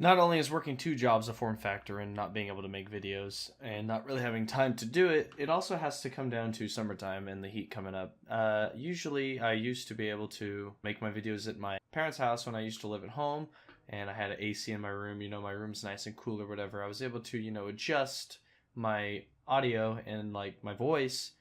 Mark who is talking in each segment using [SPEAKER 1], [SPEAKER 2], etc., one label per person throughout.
[SPEAKER 1] Not only is working two jobs a form factor in not being able to make videos and not really having time to do it, it also has to come down to summertime and the heat coming up. Usually I used to be able to make my videos at my parents' house when I used to live at home, and I had an AC in my room. My room's nice and cool or whatever. I was able to, adjust my audio and like my voice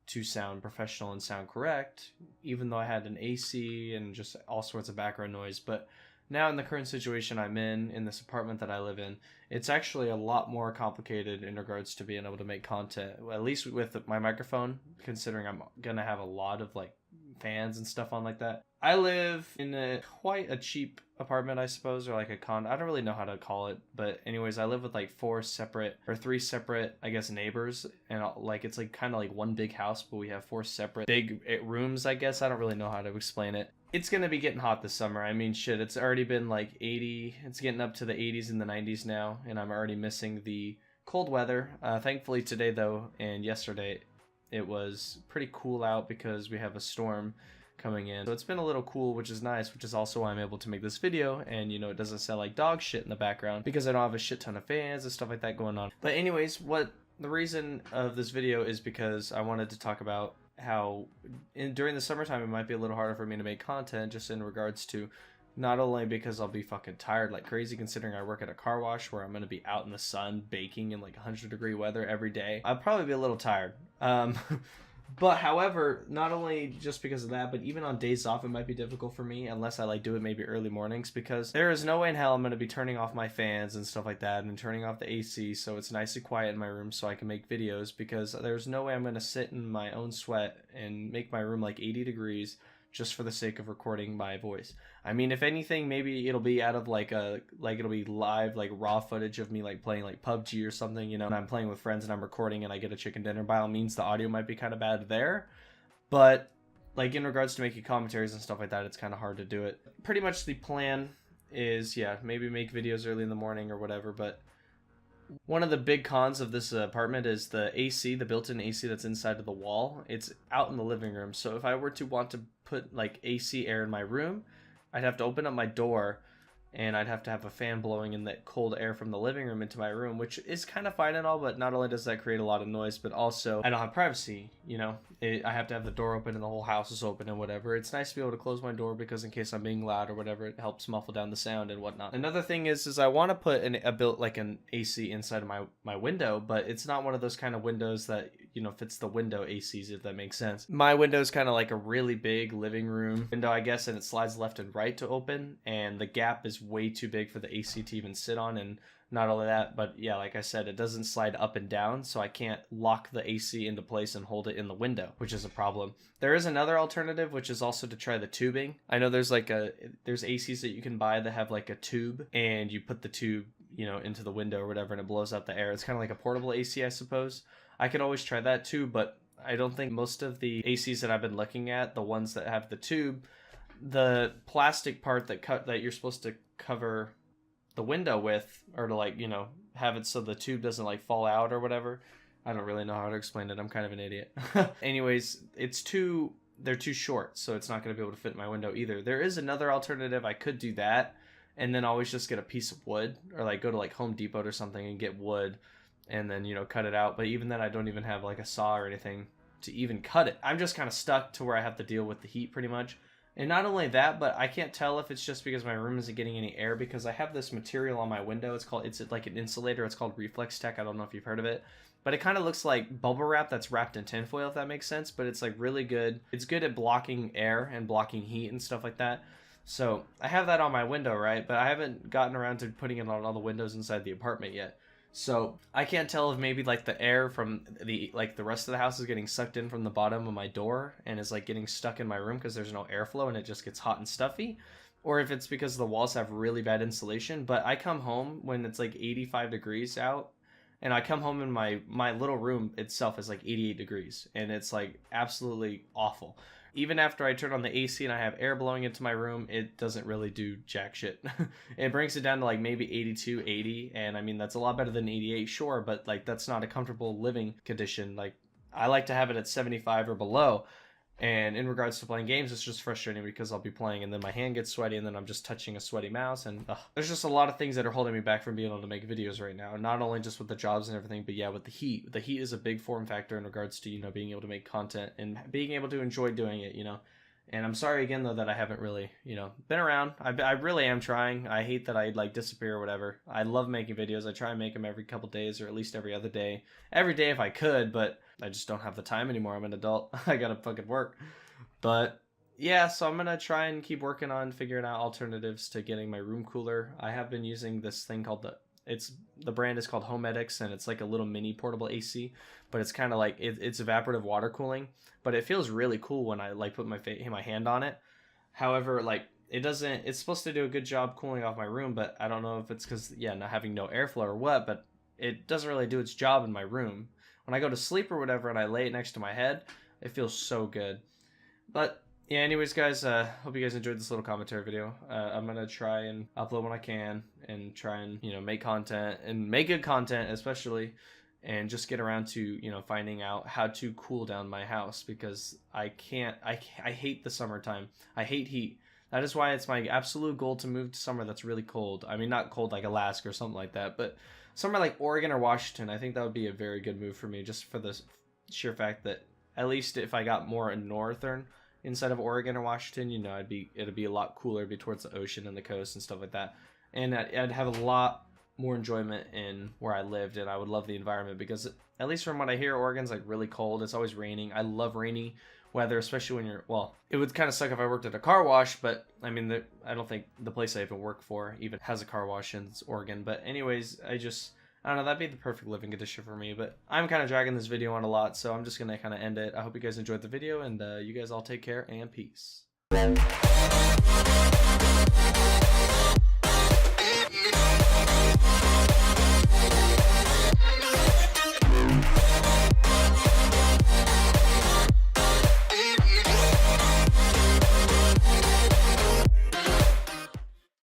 [SPEAKER 1] to sound professional and sound correct, even though I had an AC and just all sorts of background noise. But now in the current situation I'm in this apartment that I live in, it's actually a lot more complicated in regards to being able to make content, at least with my microphone, considering I'm gonna have a lot of like fans and stuff on like that. I live in quite a cheap apartment, I suppose, or like a condo. I don't really know how to call it, but anyways, I live with like three separate, I guess, neighbors, and like it's like kind of like one big house, but we have four separate big rooms, I guess. I don't really know how to explain it. It's gonna be getting hot this summer. I mean, shit, it's already been like 80. It's getting up to the 80s and the 90s now, and I'm already missing the cold weather. Thankfully today though, and yesterday, it was pretty cool out because we have a storm coming in. So it's been a little cool, which is nice, which is also why I'm able to make this video, and it doesn't sound like dog shit in the background because I don't have a shit ton of fans and stuff like that going on. But anyways, what the reason of this video is because I wanted to talk about how during the summertime it might be a little harder for me to make content, just in regards to not only because I'll be fucking tired like crazy considering I work at a car wash where I'm going to be out in the sun baking in like 100-degree weather every day. I'll probably be a little tired. But however, not only just because of that, but even on days off it might be difficult for me unless I like do it maybe early mornings, because there is no way in hell I'm going to be turning off my fans and stuff like that and turning off the AC so it's nice and quiet in my room so I can make videos, because there's no way I'm going to sit in my own sweat and make my room like 80 degrees just for the sake of recording my voice. I mean, if anything, maybe it'll be out of it'll be live, like raw footage of me like playing like PUBG or something, and I'm playing with friends and I'm recording and I get a chicken dinner. By all means, the audio might be kind of bad there, but like in regards to making commentaries and stuff like that, it's kind of hard to do it. Pretty much the plan is, yeah, maybe make videos early in the morning or whatever, but one of the big cons of this apartment is the AC, the built-in AC that's inside of the wall. It's out in the living room. So if I were to want to put like AC air in my room, I'd have to open up my door and I'd have to have a fan blowing in that cold air from the living room into my room, which is kind of fine and all, but not only does that create a lot of noise, but also I don't have privacy, I have to have the door open and the whole house is open and whatever. It's nice to be able to close my door because in case I'm being loud or whatever, it helps muffle down the sound and whatnot. Another thing is I want to put an AC inside of my window, but it's not one of those kind of windows that, fits the window ACs, if that makes sense. My window is kind of like a really big living room window, I guess, and it slides left and right to open, and the gap is way too big for the AC to even sit on. And not only that, but yeah, like I said, it doesn't slide up and down, so I can't lock the AC into place and hold it in the window, which is a problem. There is another alternative, which is also to try the tubing. I know there's ACs that you can buy that have like a tube, and you put the tube, into the window or whatever, and it blows out the air. It's kind of like a portable AC, I suppose. I could always try that too, but I don't think most of the ACs that I've been looking at, the ones that have the tube, the plastic part that you're supposed to cover the window with, or to have it so the tube doesn't like fall out or whatever. I don't really know how to explain it. I'm kind of an idiot. Anyways, they're too short, so it's not going to be able to fit in my window either. There is another alternative. I could do that and then always just get a piece of wood, or like go to like Home Depot or something and get wood and then cut it out. But even then, I don't even have like a saw or anything to even cut it. I'm just kind of stuck to where I have to deal with the heat pretty much. And not only that, but I can't tell if it's just because my room isn't getting any air, because I have this material on my window. It's like an insulator. It's called Reflex Tech. I don't know if you've heard of it, but it kind of looks like bubble wrap that's wrapped in tinfoil, if that makes sense. But it's like really good. It's good at blocking air and blocking heat and stuff like that. So I have that on my window, right? But I haven't gotten around to putting it on all the windows inside the apartment yet. So I can't tell if maybe like the air from the rest of the house is getting sucked in from the bottom of my door and is like getting stuck in my room because there's no airflow and it just gets hot and stuffy, or if it's because the walls have really bad insulation. But I come home when it's like 85 degrees out, and I come home and my little room itself is like 88 degrees, and it's like absolutely awful. Even after I turn on the AC and I have air blowing into my room, it doesn't really do jack shit. It brings it down to like maybe 82, 80. And I mean, that's a lot better than 88, sure. But like, that's not a comfortable living condition. Like, I like to have it at 75 or below. And in regards to playing games, it's just frustrating because I'll be playing and then my hand gets sweaty and then I'm just touching a sweaty mouse. And there's just a lot of things that are holding me back from being able to make videos right now. Not only just with the jobs and everything, but yeah, with the heat. The heat is a big form factor in regards to, you know, being able to make content and being able to enjoy doing it, you know. And I'm sorry again, though, that I haven't really, you know, been around. I really am trying. I hate that I, like, disappear or whatever. I love making videos. I try and make them every couple days or at least every other day. Every day if I could, but I just don't have the time anymore. I'm an adult. I gotta fucking work. But, yeah, so I'm gonna try and keep working on figuring out alternatives to getting my room cooler. I have been using this thing called the brand is called Homedics, and it's like a little mini portable AC, but it's kind of like it's evaporative water cooling, but it feels really cool when I like put my hand on it. However, like it's supposed to do a good job cooling off my room, but I don't know if it's because, yeah, not having no airflow or what, but it doesn't really do its job in my room. When I go to sleep or whatever and I lay it next to my head, it feels so good. But yeah, anyways, guys, hope you guys enjoyed this little commentary video. I'm gonna try and upload when I can and try and, you know, make content and make good content, especially, and just get around to, you know, finding out how to cool down my house, because I hate the summertime. I hate heat. That is why it's my absolute goal to move to somewhere that's really cold. I mean, not cold like Alaska or something like that, but somewhere like Oregon or Washington. I think that would be a very good move for me, just for the sheer fact that at least if I got more northern instead of Oregon or Washington, you know, it'd be a lot cooler. It'd be towards the ocean and the coast and stuff like that. And I'd have a lot more enjoyment in where I lived, and I would love the environment, because at least from what I hear, Oregon's like really cold. It's always raining. I love rainy weather, especially when it would kind of suck if I worked at a car wash, but I mean, I don't think the place I even work for even has a car wash in Oregon. But anyways, I don't know, that'd be the perfect living condition for me. But I'm kind of dragging this video on a lot, so I'm just going to kind of end it. I hope you guys enjoyed the video, and you guys all take care and peace.